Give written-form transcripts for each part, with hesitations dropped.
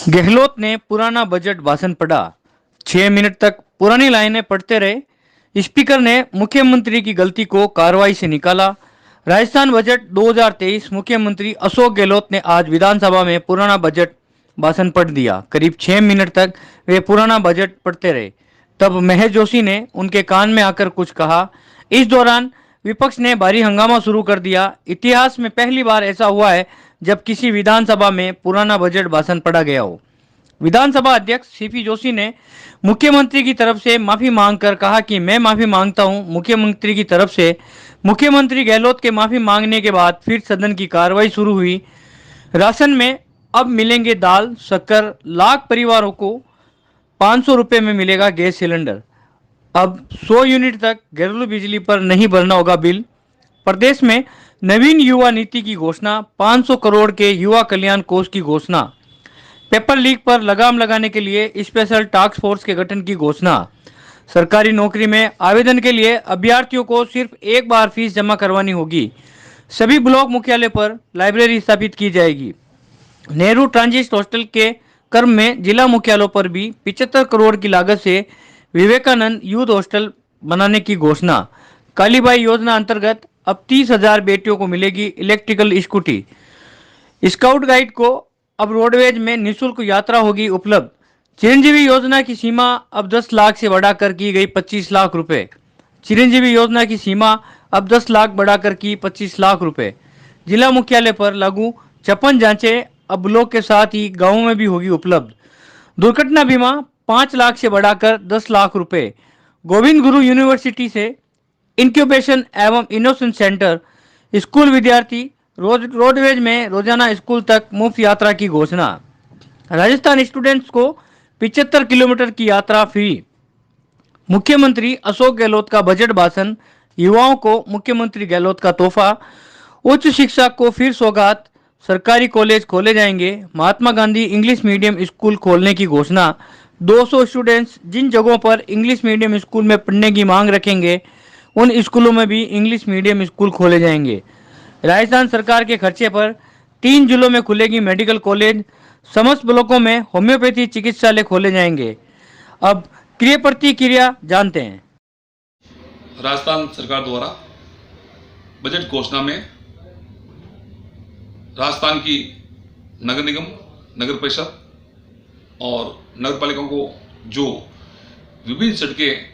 गहलोत ने पुराना बजट भाषण पढ़ा। 6 मिनट तक पुरानी लाइनें पढ़ते रहे। स्पीकर ने मुख्यमंत्री की गलती को कार्रवाई से निकाला। राजस्थान बजट 2023 मुख्यमंत्री अशोक गहलोत ने आज विधानसभा में पुराना बजट भाषण पढ़ दिया। करीब 6 मिनट तक वे पुराना बजट पढ़ते रहे। तब महेश जोशी ने उनके कान में आकर कुछ कहा। इस दौरान विपक्ष ने भारी हंगामा शुरू कर दिया। इतिहास में पहली बार ऐसा हुआ है जब किसी विधानसभा में पुराना बजट भाषण पढ़ा गया हो। विधानसभा अध्यक्ष सीपी जोशी ने मुख्यमंत्री की तरफ से माफी मांगकर कहा कि मैं माफी मांगता हूं मुख्यमंत्री की तरफ से। मुख्यमंत्री गहलोत के माफी मांगने के बाद फिर सदन की कार्रवाई शुरू हुई। राशन में अब मिलेंगे दाल शक्कर। लाख परिवारों को 500 रुपये में मिलेगा गैस सिलेंडर। अब 100 यूनिट तक घरेलू बिजली पर नहीं भरना होगा बिल। प्रदेश में नवीन युवा नीति की घोषणा। 500 करोड़ के युवा कल्याण कोष की घोषणा। पेपर लीक पर लगाम लगाने के लिए स्पेशल टास्क फोर्स के गठन की घोषणा। सरकारी नौकरी में आवेदन के लिए अभ्यर्थियों को सिर्फ एक बार फीस जमा करवानी होगी। सभी ब्लॉक मुख्यालय पर लाइब्रेरी स्थापित की जाएगी। नेहरू ट्रांजिट हॉस्टल के क्रम में जिला मुख्यालयों पर भी 75 करोड़ की लागत से विवेकानंद यूथ हॉस्टल बनाने की घोषणा। कालीबाई योजना अंतर्गत अब 30,000 बेटियों को मिलेगी इलेक्ट्रिकल स्कूटी। स्काउट गाइड को अब रोडवेज में निःशुल्क यात्रा होगी उपलब्ध। चिरंजीवी योजना की सीमा अब 10 लाख से बढ़ाकर की गई 25 लाख रुपए। चिरंजीवी योजना की सीमा अब 10 लाख बढ़ाकर की 25 लाख रुपए। जिला मुख्यालय पर लागू 56 जांचें अब ब्लॉक के साथ ही गांवों में भी होगी उपलब्ध। दुर्घटना बीमा 5 लाख से बढ़ाकर 10 लाख रुपए। गोविंद गुरु यूनिवर्सिटी से इंक्यूबेशन एवं इनोवेशन सेंटर। स्कूल विद्यार्थी रोडवेज में रोजाना स्कूल तक मुफ्त यात्रा की घोषणा। राजस्थान स्टूडेंट्स को 75 किलोमीटर की यात्रा फ्री। मुख्यमंत्री अशोक गहलोत का बजट भाषण। युवाओं को मुख्यमंत्री गहलोत का तोहफा। उच्च शिक्षा को फिर सौगात। सरकारी कॉलेज खोले जाएंगे। Mahatma Gandhi English medium school खोलने की घोषणा। 200 स्टूडेंट्स जिन जगहों पर इंग्लिश मीडियम स्कूल में पढ़ने की मांग रखेंगे उन स्कूलों में भी इंग्लिश मीडियम स्कूल खोले जाएंगे। राजस्थान सरकार के खर्चे पर 3 जिलों में खुलेगी मेडिकल कॉलेज। समस्त ब्लॉकों में होम्योपैथी चिकित्सालय खोले जाएंगे। अब क्रिया प्रतिक्रिया जानते हैं। राजस्थान सरकार द्वारा बजट घोषणा में राजस्थान की नगर निगम, नगर परिषद और नगर पालिकाओं को जो विभिन्न सड़कें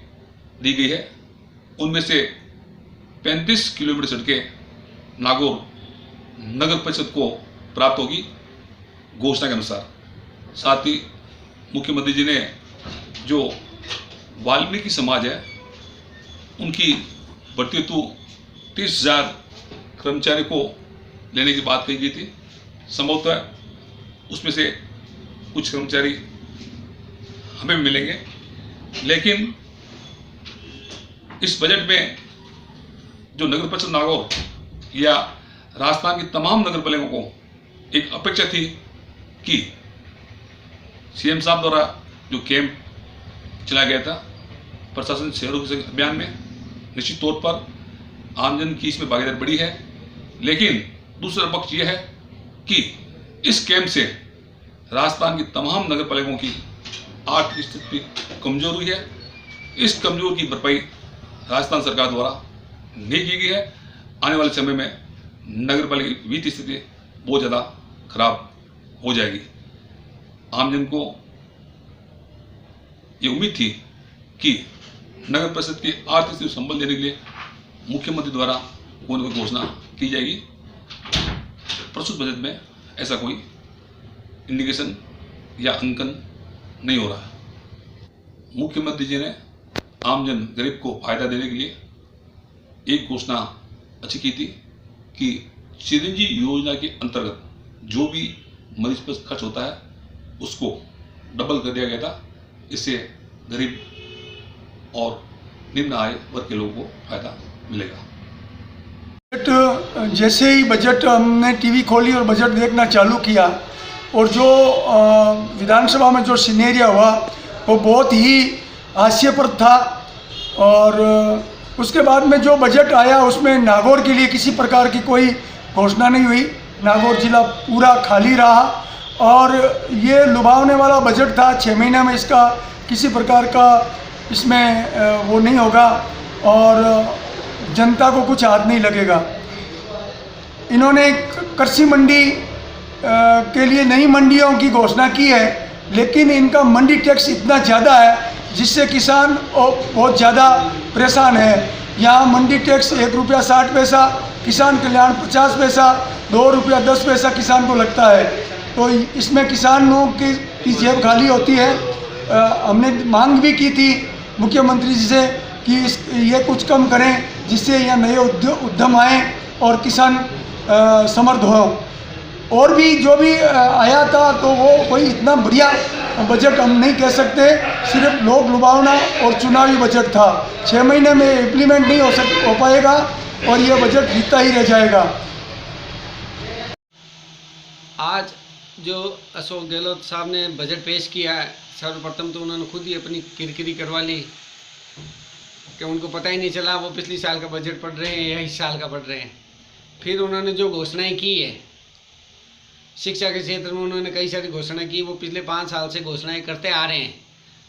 दी गई है उनमें से 35 किलोमीटर सड़कें नागौर नगर परिषद को प्राप्त होगी घोषणा के अनुसार। साथ ही मुख्यमंत्री जी ने जो वाल्मीकि समाज है उनकी बढ़ती हेतु 30,000 कर्मचारी को लेने की बात कही गई थी। संभवतः उसमें से कुछ कर्मचारी हमें मिलेंगे, लेकिन इस बजट में जो नगर परिषद नागौर या राजस्थान की तमाम नगर पालिकाओं को एक अपेक्षा थी कि सीएम साहब द्वारा जो कैंप चलाया गया था प्रशासन शहरों के अभियान में, निश्चित तौर पर आमजन की इसमें भागीदारी बड़ी है। लेकिन दूसरा पक्ष यह है कि इस कैंप से राजस्थान की तमाम नगर पालिकाओं की आर्थिक स्थिति कमजोर हुई है। इस कमजोर की भरपाई राजस्थान सरकार द्वारा नहीं की गई है। आने वाले समय में नगर पालिका की वित्तीय स्थिति बहुत ज़्यादा खराब हो जाएगी। आमजन को ये उम्मीद थी कि नगर परिषद की आर्थिक स्थिति संबल देने के लिए मुख्यमंत्री द्वारा कोई न कोई घोषणा की जाएगी। प्रस्तुत बजट में ऐसा कोई इंडिकेशन या अंकन नहीं हो रहा। मुख्यमंत्री जी ने आमजन गरीब को फायदा देने के लिए एक घोषणा अच्छी की थी कि चिरंजीवी योजना के अंतर्गत जो भी मरीज पर खर्च होता है उसको डबल कर दिया गया था। इससे गरीब और निम्न आय वर्ग के लोगों को फायदा मिलेगा। जैसे ही बजट हमने टीवी खोली और बजट देखना चालू किया और जो विधानसभा में जो सिनेरिया हुआ वो बहुत ही हास्यप्रद था। और उसके बाद में जो बजट आया उसमें नागौर के लिए किसी प्रकार की कोई घोषणा नहीं हुई। नागौर जिला पूरा खाली रहा और ये लुभावने वाला बजट था। 6 महीने में इसका किसी प्रकार का इसमें वो नहीं होगा और जनता को कुछ हाथ नहीं लगेगा। इन्होंने कृषि मंडी के लिए नई मंडियों की घोषणा की है, लेकिन इनका मंडी टैक्स इतना ज़्यादा है जिससे किसान बहुत ज़्यादा परेशान है। यहाँ मंडी टैक्स 1 रुपया 60 पैसा, किसान कल्याण 50 पैसा, 2 रुपया 10 पैसा किसान को लगता है। तो इसमें किसानों की जेब खाली होती है। हमने मांग भी की थी मुख्यमंत्री जी से कि ये कुछ कम करें जिससे यहाँ नए उद्यम आएँ और किसान समृद्ध हों। और भी जो भी आया था तो वो कोई इतना बढ़िया बजट हम नहीं कह सकते, सिर्फ लोक लुभावना और चुनावी बजट था। 6 महीने में इम्प्लीमेंट नहीं हो पाएगा और ये बजट जीता ही रह जाएगा। आज जो अशोक गहलोत साहब ने बजट पेश किया है, सर्वप्रथम तो उन्होंने खुद ही अपनी किरकिरी करवा ली कि उनको पता ही नहीं चला वो पिछले साल का बजट पढ़ रहे हैं या इस साल का पढ़ रहे हैं। फिर उन्होंने जो घोषणाएं की है शिक्षा के क्षेत्र में, उन्होंने कई सारी घोषणाएं की, वो पिछले 5 साल से घोषणाएं करते आ रहे हैं,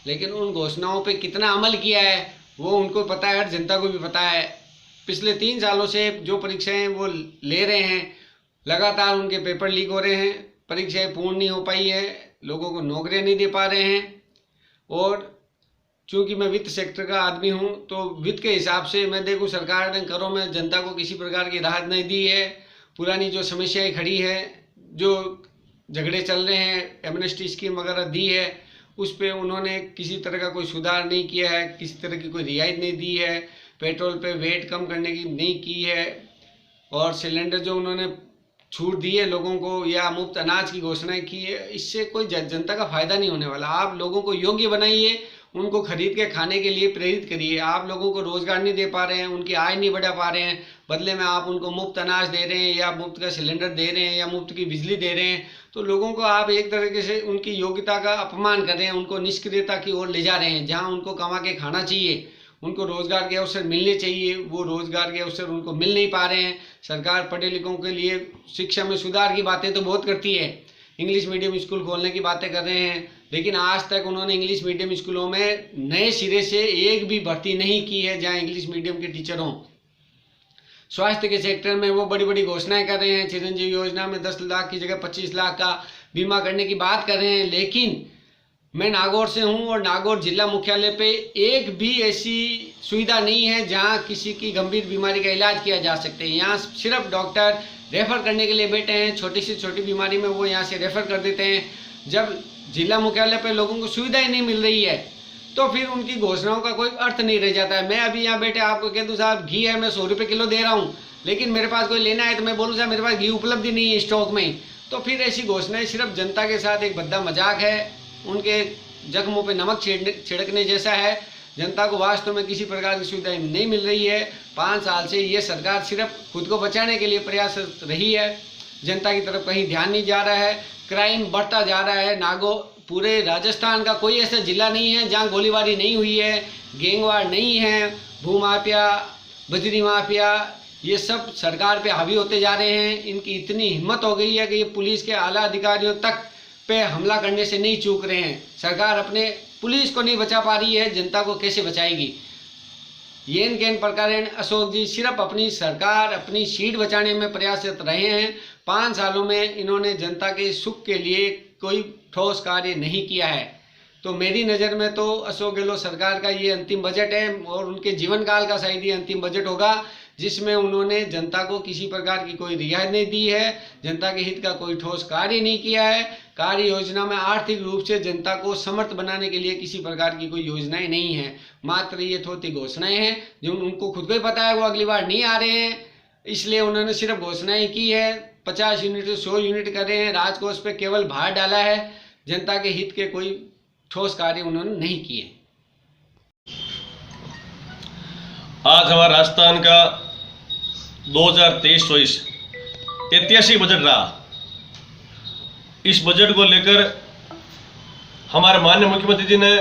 लेकिन उन घोषणाओं पे कितना अमल किया है वो उनको पता है, जनता को भी पता है। पिछले 3 सालों से जो परीक्षाएं वो ले रहे हैं, लगातार उनके पेपर लीक हो रहे हैं, परीक्षाएं पूर्ण नहीं हो पाई है, लोगों को नौकरियां नहीं दे पा रहे हैं। और चूँकि मैं वित्त सेक्टर का आदमी हूँ तो वित्त के हिसाब से मैं देखूँ सरकार ने करों में जनता को किसी प्रकार की राहत नहीं दी है। पुरानी जो समस्याएं खड़ी है, जो झगड़े चल रहे हैं, एमनेस्टी स्कीम वगैरह दी है, उस पे उन्होंने किसी तरह का कोई सुधार नहीं किया है, किसी तरह की कोई रियायत नहीं दी है, पेट्रोल पे वेट कम करने की नहीं की है, और सिलेंडर जो उन्होंने छूट दी है लोगों को या मुफ्त अनाज की घोषणाएं की है, इससे कोई जनता का फायदा नहीं होने वाला। आप लोगों को योग्य बनाइए, उनको खरीद के खाने के लिए प्रेरित करिए। आप लोगों को रोजगार नहीं दे पा रहे हैं, उनकी आय नहीं बढ़ा पा रहे हैं, बदले में आप उनको मुफ्त अनाज दे रहे हैं या मुफ्त का सिलेंडर दे रहे हैं या मुफ्त की बिजली दे रहे हैं, तो लोगों को आप एक तरीके से उनकी योग्यता का अपमान कर रहे हैं, उनको निष्क्रियता की ओर ले जा रहे हैं। जहाँ उनको कमा के खाना चाहिए, उनको रोजगार के अवसर मिलने चाहिए, वो रोजगार के अवसर उनको मिल नहीं पा रहे हैं। सरकार पढ़े लिखों के लिए शिक्षा में सुधार की बातें तो बहुत करती है, इंग्लिश मीडियम स्कूल खोलने की बातें कर रहे हैं, लेकिन आज तक उन्होंने इंग्लिश मीडियम स्कूलों में नए सिरे से एक भी भर्ती नहीं की है जहां इंग्लिश मीडियम के टीचर हों। स्वास्थ्य के सेक्टर में वो बड़ी बड़ी घोषणाएं कर रहे हैं, चिरंजीवी योजना में 10 लाख की जगह 25 लाख का बीमा करने की बात कर रहे हैं, लेकिन मैं नागौर से हूं और नागौर जिला मुख्यालय पे एक भी ऐसी सुविधा नहीं है जहां किसी की गंभीर बीमारी का इलाज किया जा सकते हैं। यहाँ सिर्फ डॉक्टर रेफर करने के लिए बैठे हैं, छोटी से छोटी बीमारी में वो यहाँ से रेफर कर देते हैं। जब जिला मुख्यालय पे लोगों को सुविधाएं नहीं मिल रही है तो फिर उनकी घोषणाओं का कोई अर्थ नहीं रह जाता है। मैं अभी यहाँ बैठे आपको कह दूँ साहब घी है, मैं 100 रुपये किलो दे रहा हूँ, लेकिन मेरे पास कोई लेना है तो मैं बोलूँ साहब मेरे पास घी उपलब्ध ही नहीं है स्टॉक में, तो फिर ऐसी घोषणाएं सिर्फ जनता के साथ एक भद्दा मजाक है, उनके जख्मों पे नमक छिड़कने जैसा है। जनता को वास्तव में किसी प्रकार की सुविधाएं नहीं मिल रही है। 5 साल से ये सरकार सिर्फ खुद को बचाने के लिए प्रयासरत रही है, जनता की तरफ कहीं ध्यान नहीं जा रहा है। क्राइम बढ़ता जा रहा है। पूरे राजस्थान का कोई ऐसा जिला नहीं है जहां गोलीबारी नहीं हुई है, गैंगवार नहीं है, भूमाफिया, बजरी माफिया, ये सब सरकार पे हावी होते जा रहे हैं। इनकी इतनी हिम्मत हो गई है कि ये पुलिस के आला अधिकारियों तक पे हमला करने से नहीं चूक रहे हैं। सरकार अपने पुलिस को नहीं बचा पा रही है, जनता को कैसे बचाएगी? येन केन प्रकारेण अशोक जी सिर्फ अपनी सरकार, अपनी सीट बचाने में प्रयासरत रहे हैं। 5 सालों में इन्होंने जनता के सुख के लिए कोई ठोस कार्य नहीं किया है। तो मेरी नज़र में तो अशोक गहलोत सरकार का ये अंतिम बजट है और उनके जीवन काल का शायद ये अंतिम बजट होगा जिसमें उन्होंने जनता को किसी प्रकार की कोई रियायत नहीं दी है, जनता के हित का कोई ठोस कार्य नहीं किया है। कार्य योजना में आर्थिक रूप से जनता को समर्थ बनाने के लिए किसी प्रकार की कोई योजनाएं नहीं है, मात्र ये थोड़ी घोषणाएं हैं जो उनको खुद को ही पता है वो अगली बार नहीं आ रहे हैं, इसलिए उन्होंने सिर्फ घोषणाएं की है। 50 यूनिट से 100 यूनिट कर रहे हैं, राजकोष पे केवल भार डाला है, जनता के हित के कोई ठोस कार्य उन्होंने नहीं किए। आज हमारा राजस्थान का 2023-24 ऐतिहासिक बजट रहा। इस बजट को लेकर हमारे माननीय मुख्यमंत्री जी ने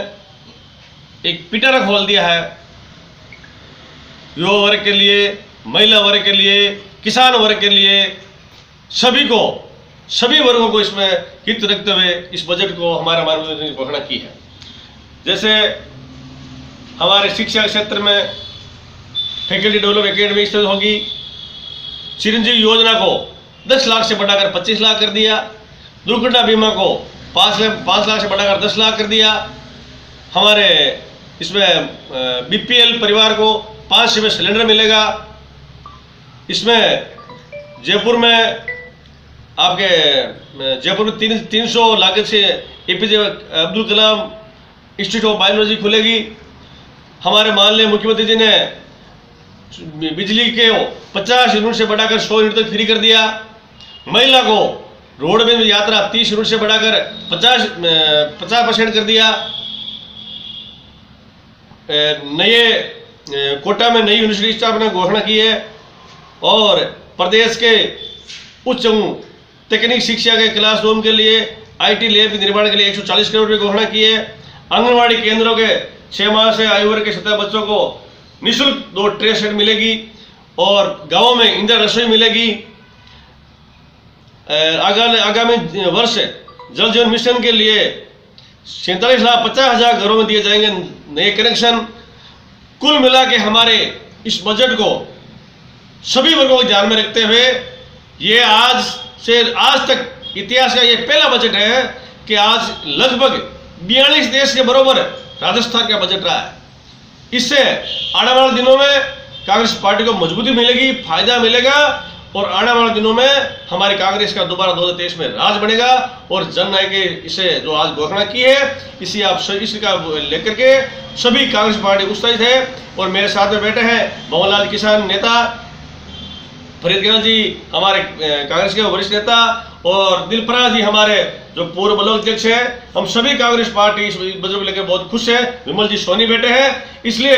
एक पिटारा खोल दिया है। युवा वर्ग के लिए, महिला वर्ग के लिए, किसान वर्ग के लिए, सभी को सभी वर्गों को इसमें हित रखते हुए इस बजट को हमारे मुख्यमंत्री ने घोषणा की है। जैसे हमारे शिक्षा क्षेत्र में फैकल्टी डेवलप एकेडमी स्थापित होगी, चिरंजीवी योजना को 10 लाख से बढ़ाकर 25 लाख कर दिया, दुर्घटना बीमा को 5 लाख से बढ़ाकर 10 लाख कर दिया, हमारे इसमें बीपीएल परिवार को 5 में सिलेंडर मिलेगा। इसमें जयपुर में आपके जयपुर में 300 लागत से APJ Abdul Kalam institute of biology खुलेगी। हमारे माननीय मुख्यमंत्री जी ने बिजली के 50 यूनिट से बढ़ाकर 100 यूनिट तक फ्री कर दिया। महिला को रोड में यात्रा 30 यूनिट से बढ़ाकर 50% कर दिया। नए कोटा में नई यूनिवर्सिटी स्थापना घोषणा की है और प्रदेश के उच्च तकनीक शिक्षा के क्लासरूम के लिए आईटी लैब के निर्माण के लिए 140 करोड़ रुपये घोषणा की है। आंगनवाड़ी केंद्रों के 6 माह से आयु वर्ग के 17 बच्चों को निःशुल्क 2 ट्रे सेट मिलेगी और गांवों में इंदिरा रसोई मिलेगी। आगामी वर्ष जल जीवन मिशन के लिए 47,50,000 घरों में दिए जाएंगे नए कनेक्शन। कुल मिला के हमारे इस बजट को सभी वर्गों को ध्यान में रखते हुए ये आज से आज तक इतिहास का ये पहला बजट है कि आज लगभग 42 देश के बराबर राजस्थान का बजट रहा है। इससे आने वाले दिनों में कांग्रेस पार्टी को मजबूती मिलेगी, फायदा मिलेगा और आने वाले दिनों में हमारी कांग्रेस का दोबारा 2023 में राज बनेगा और जननायक के इसे जो आज घोषणा की है इसी आप इसका लेकर के सभी कांग्रेस पार्टी उत्साहित है। और मेरे साथ में बैठे हैं मोहनलाल किसान नेता, फरीद गहलोत जी हमारे कांग्रेस के वरिष्ठ नेता और दिलपरा जी हमारे जो पूर्व ब्लॉक अध्यक्ष है। हम सभी कांग्रेस पार्टी इस बजट को लेकर बहुत खुश है। विमल जी सोनी बैठे हैं, इसलिए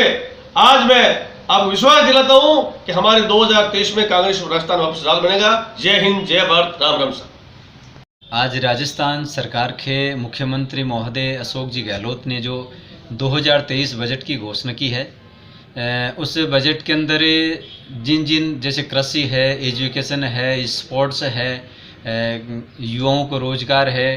आज मैं आपको विश्वास दिलाता हूं कि हमारे 2023 में कांग्रेस राजस्थान वापस राज बनेगा। जय हिंद, जय भारत, राम राम साहब। आज राजस्थान सरकार के मुख्यमंत्री महोदय अशोक जी गहलोत ने जो 2023 बजट की घोषणा की है, उस बजट के अंदर जिन जैसे कृषि है, एजुकेशन है, स्पोर्ट्स है, युवाओं को रोजगार है,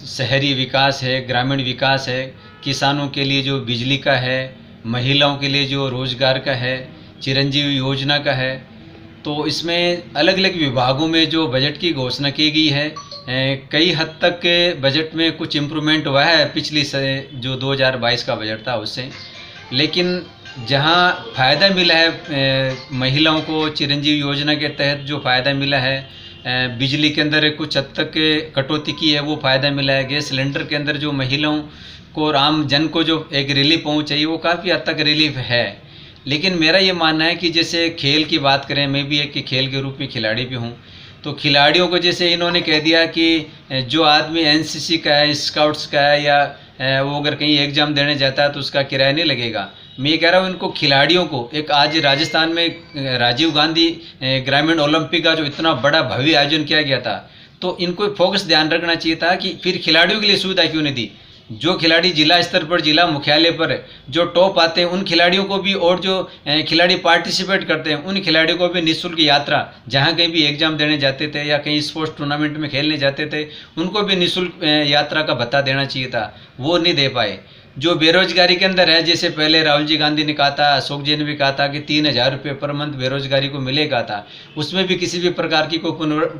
शहरी विकास है, ग्रामीण विकास है, किसानों के लिए जो बिजली का है, महिलाओं के लिए जो रोजगार का है, चिरंजीवी योजना का है, तो इसमें अलग अलग विभागों में जो बजट की घोषणा की गई है, कई हद तक बजट में कुछ इम्प्रूवमेंट हुआ है पिछली से जो 2022 का बजट था उससे। लेकिन जहां फ़ायदा मिला है महिलाओं को चिरंजीवी योजना के तहत जो फ़ायदा मिला है, बिजली के अंदर कुछ हद तक कटौती की है वो फ़ायदा मिला है, गैस सिलेंडर के अंदर जो महिलाओं को और आम जन को जो एक रिलीफ पहुँचाई वो काफ़ी हद तक रिलीफ है। लेकिन मेरा ये मानना है कि जैसे खेल की बात करें, मैं भी एक खेल के रूप में खिलाड़ी भी हूँ, तो खिलाड़ियों को जैसे इन्होंने कह दिया कि जो आदमी एनसीसी का है, स्काउट्स का है या वो अगर कहीं एग्ज़ाम देने जाता है तो उसका किराया नहीं लगेगा। मैं ये कह रहा हूँ इनको खिलाड़ियों को एक आज राजस्थान में राजीव गांधी ग्रामीण ओलंपिक का जो इतना बड़ा भव्य आयोजन किया गया था, तो इनको फोकस ध्यान रखना चाहिए था कि फिर खिलाड़ियों के लिए सुविधा क्यों नहीं दी। जो खिलाड़ी जिला स्तर पर, जिला मुख्यालय पर जो टॉप आते हैं उन खिलाड़ियों को भी, और जो खिलाड़ी पार्टिसिपेट करते हैं उन खिलाड़ियों को भी निःशुल्क यात्रा, जहां कहीं भी एग्जाम देने जाते थे या कहीं स्पोर्ट्स टूर्नामेंट में खेलने जाते थे उनको भी निःशुल्क यात्रा का भत्ता देना चाहिए था, वो नहीं दे पाए। जो बेरोजगारी के अंदर है, जैसे पहले राहुल जी गांधी ने कहा था, अशोक जी ने भी कहा था कि 3,000 रुपये पर मंथ बेरोजगारी को मिलेगा था, उसमें भी किसी भी प्रकार की कोई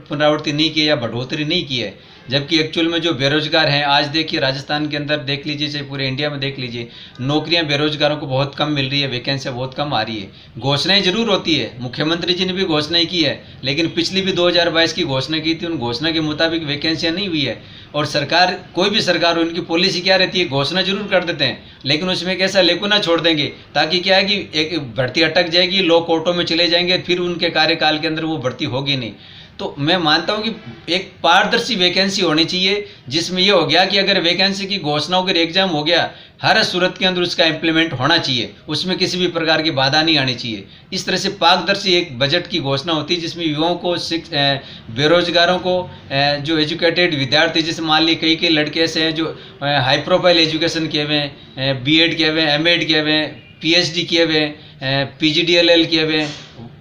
पुनरावृत्ति नहीं की या बढ़ोतरी नहीं की है। जबकि एक्चुअल में जो बेरोजगार हैं, आज देखिए राजस्थान के अंदर देख लीजिए, चाहे पूरे इंडिया में देख लीजिए, नौकरियां बेरोजगारों को बहुत कम मिल रही है, वैकेंसियां बहुत कम आ रही है। घोषणाएं जरूर होती है, मुख्यमंत्री जी ने भी घोषणाएं की है, लेकिन पिछली भी 2022 की घोषणा की थी, उन घोषणा के मुताबिक वैकेंसियां नहीं हुई है। और सरकार, कोई भी सरकार हो, उनकी पॉलिसी क्या रहती है, घोषणा जरूर कर देते हैं लेकिन उसमें कैसा लेकुना छोड़ देंगे, ताकि क्या है कि एक भर्ती अटक जाएगी, लोग कोर्टों में चले जाएंगे, फिर उनके कार्यकाल के अंदर वो भर्ती होगी नहीं। तो मैं मानता हूं कि एक पारदर्शी वैकेंसी होनी चाहिए, जिसमें ये हो गया कि अगर वैकेंसी की घोषणा अगर एग्जाम हो गया, हर सूरत के अंदर उसका इम्प्लीमेंट होना चाहिए, उसमें किसी भी प्रकार की बाधा नहीं आनी चाहिए। इस तरह से पारदर्शी एक बजट की घोषणा होती है, जिसमें युवाओं को, बेरोजगारों को, जो एजुकेटेड विद्यार्थी, जैसे मान ली कई लड़के ऐसे हैं जो हाई प्रोफाइल एजुकेशन किए हुए हैं, BEd किए हुए हैं, MEd किए हुए हैं, PhD किए हुए हैं, PGDLL किए हुए हैं,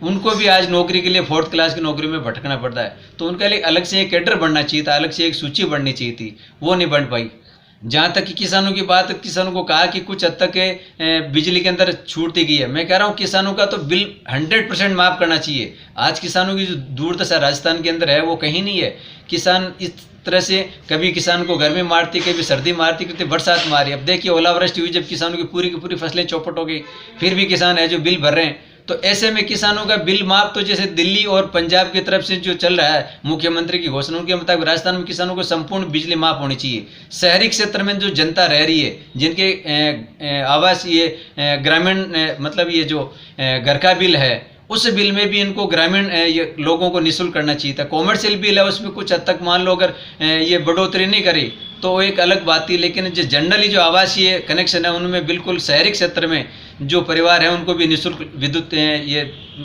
उनको भी आज नौकरी के लिए 4th क्लास की नौकरी में भटकना पड़ता है। तो उनके लिए अलग से एक कैडर बनना चाहिए था, अलग से एक सूची बननी चाहिए थी, वो नहीं बन पाई। जहाँ तक कि किसानों की बात, किसानों को कहा कि कुछ हद तक बिजली के अंदर छूट दी गई है। मैं कह रहा हूँ किसानों का तो बिल 100% माफ़ करना चाहिए। आज किसानों की जो दुर्दशा राजस्थान के अंदर है वो कहीं नहीं है। किसान इस तरह से कभी किसान को गर्मी मारती, कभी सर्दी मारती, कभी बरसात मारी। अब देखिए ओलावृष्टि हुई, जब किसानों की पूरी फसलें चौपट हो गई, फिर भी किसान है जो बिल भर रहे हैं। तो ऐसे में किसानों का बिल माफ तो जैसे दिल्ली और पंजाब की तरफ से जो चल रहा है मुख्यमंत्री की घोषणाओं के मुताबिक राजस्थान में किसानों को संपूर्ण बिजली माफ होनी चाहिए। शहरी क्षेत्र में जो जनता रह रही है, जिनके आवास ये ग्रामीण मतलब ये जो घर का बिल है, उस बिल में भी इनको ग्रामीण लोगों को निःशुल्क करना चाहिए था। कॉमर्शियल बिल है उसमें कुछ हद तक मान लो अगर ये बढ़ोतरी नहीं करी तो एक अलग बात थी, लेकिन जो जनरली जो आवासीय कनेक्शन है उनमें बिल्कुल शहरी क्षेत्र में जो परिवार है उनको भी निःशुल्क विद्युत ये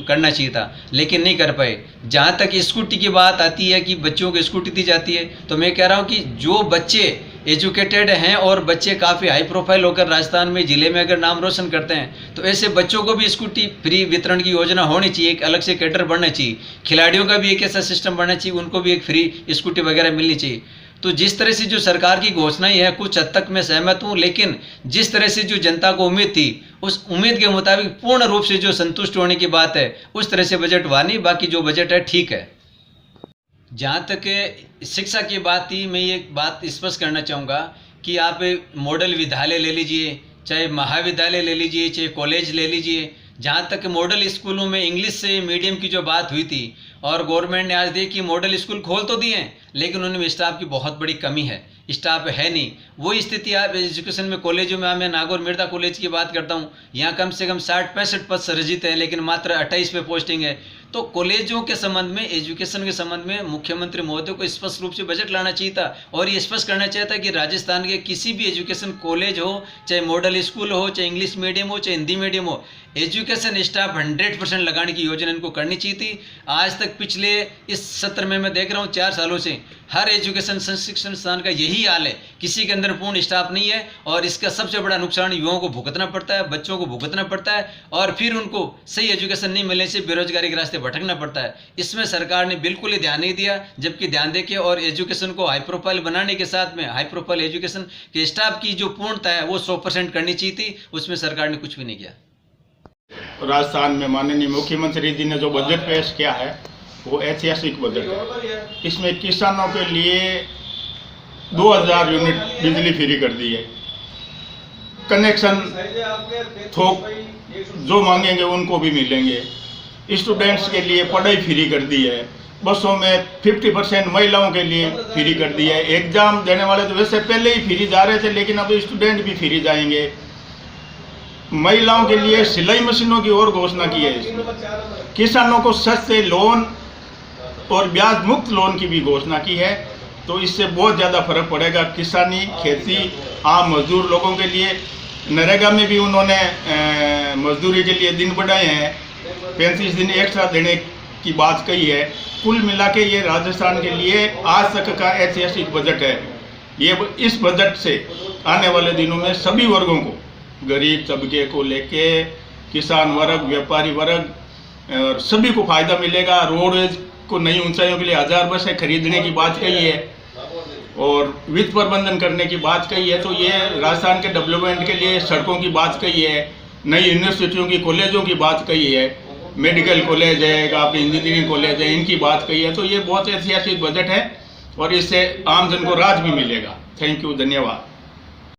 करना चाहिए था, लेकिन नहीं कर पाए। जहाँ तक स्कूटी की बात आती है कि बच्चों को स्कूटी दी जाती है, तो मैं कह रहा हूँ कि जो बच्चे एजुकेटेड हैं और बच्चे काफ़ी हाई प्रोफाइल होकर राजस्थान में ज़िले में अगर नाम रोशन करते हैं, तो ऐसे बच्चों को भी स्कूटी फ्री वितरण की योजना होनी चाहिए। एक अलग से कैडर बनना चाहिए। खिलाड़ियों का भी एक ऐसा सिस्टम बनना चाहिए, उनको भी एक फ्री स्कूटी वगैरह मिलनी चाहिए। तो जिस तरह से जो सरकार की घोषणाएं है कुछ हद तक मैं सहमत हूँ, लेकिन जिस तरह से जो जनता को उम्मीद थी उस उम्मीद के मुताबिक पूर्ण रूप से जो संतुष्ट होने की बात है उस तरह से बजट हुआ नहीं। बाकी जो बजट है ठीक है। जहाँ तक शिक्षा की बात थी, मैं ये बात स्पष्ट करना चाहूँगा कि आप मॉडल विद्यालय ले लीजिए, चाहे महाविद्यालय ले लीजिए, चाहे कॉलेज ले लीजिए। जहाँ तक मॉडल स्कूलों में इंग्लिश से मीडियम की जो बात हुई थी, और गवर्नमेंट ने आज देखिए मॉडल स्कूल खोल तो दिए हैं, लेकिन उनमें स्टाफ की बहुत बड़ी कमी है, स्टाफ है नहीं। वही स्थिति आप एजुकेशन में कॉलेजों में, मैं नागौर मिर्दा कॉलेज की बात करता हूँ, यहाँ कम से कम 60-65 पद सृजित हैं, लेकिन मात्र 28 पे पोस्टिंग है। तो कॉलेजों के संबंध में, एजुकेशन के संबंध में मुख्यमंत्री महोदय को स्पष्ट रूप से बजट लाना चाहिए था और ये स्पष्ट करना चाहिए था कि राजस्थान के किसी भी एजुकेशन कॉलेज हो, चाहे मॉडल स्कूल हो, चाहे इंग्लिश मीडियम हो, चाहे हिंदी मीडियम हो, एजुकेशन स्टाफ 100% लगाने की योजना इनको करनी चाहिए थी। आज तक पिछले इस सत्र में मैं देख रहा हूँ 4 सालों से हर एजुकेशन शिक्षण संस्थान का यही हाल है, किसी के अंदर पूर्ण स्टाफ नहीं है और इसका सबसे बड़ा नुकसान युवाओं को भुगतना पड़ता है, बच्चों को भुगतना पड़ता है और फिर उनको सही एजुकेशन नहीं मिलने से बेरोजगारी के रास्ते भटकना पड़ता है। इसमें सरकार ने बिल्कुल ही ध्यान नहीं दिया, जबकि ध्यान देके और एजुकेशन को हाई प्रोफाइल बनाने के साथ में हाई प्रोफाइल एजुकेशन के स्टाफ की जो पूर्णता है वो 100% करनी चाहिए थी, उसमें सरकार ने कुछ भी नहीं किया। राजस्थान में माननीय मुख्यमंत्री जी ने जो बजट पेश किया है वो ऐतिहासिक बजट है। इसमें किसानों के लिए 2000 यूनिट बिजली फ्री कर दी है, कनेक्शन थोक जो मांगेंगे उनको भी मिलेंगे, स्टूडेंट्स के लिए पढ़ाई फ्री कर दी है, बसों में 50% महिलाओं के लिए फ्री कर दी है। एग्जाम देने वाले तो वैसे पहले ही फ्री जा रहे थे, लेकिन अब स्टूडेंट भी फ्री जाएंगे। महिलाओं के लिए सिलाई मशीनों की और घोषणा की है इसमें। किसानों को सस्ते लोन और ब्याज मुक्त लोन की भी घोषणा की है। तो इससे बहुत ज़्यादा फर्क पड़ेगा किसानी, खेती, आम मजदूर लोगों के लिए। नरेगा में भी उन्होंने मजदूरी के लिए दिन बढ़ाए हैं, 35 दिन एक्स्ट्रा देने की बात कही है। कुल मिला के ये राजस्थान के लिए आज तक का ऐतिहासिक बजट है। ये इस बजट से आने वाले दिनों में सभी वर्गों को, गरीब तबके को लेके किसान वर्ग, व्यापारी वर्ग और सभी को फायदा मिलेगा। रोडवेज को नई ऊंचाइयों के लिए 1000 बसें खरीदने की बात कही है और वित्त प्रबंधन करने की बात कही है। तो ये राजस्थान के डेवलपमेंट के लिए सड़कों की बात कही है, नई यूनिवर्सिटियों की, कॉलेजों की बात कही है, मेडिकल कॉलेज है, आपके इंजीनियरिंग कॉलेज है, इनकी बात कही है। तो ये बहुत ऐतिहासिक बजट है और इससे आम जन को राज भी मिलेगा। थैंक यू, धन्यवाद।